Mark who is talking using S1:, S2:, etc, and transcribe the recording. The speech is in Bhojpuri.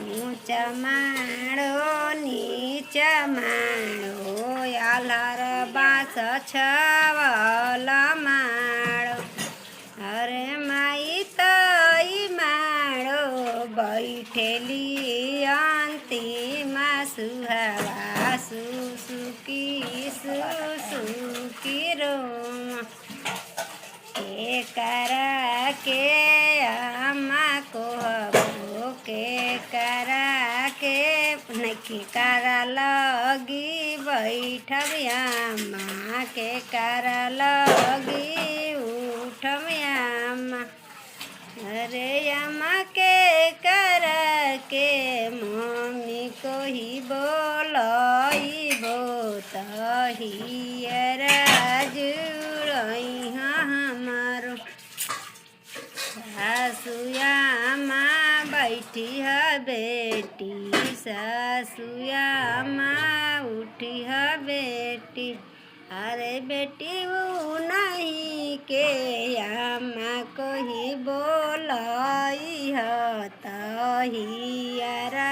S1: ऊंचा माड़ो नीचा माड़ो आल्हार बास छवल माड़ो अरे माई तई माड़ो बैठेली अंतिमा सुहावा सुसुकी सुसुकी रोम के करा के अम्मा को हबो के करा के नहीं करा लगी बैठब अम्मा के करा लगी उठब अम्मा अरे अम्मा के करा के मम्मी को ही बोलइबो तहियर जुड़ई हमारो सासुया माँ बैठी है बेटी सासुया माँ उठी है बेटी अरे बेटी वो नहीं के अम्मा को ही बोलाई है तहियरा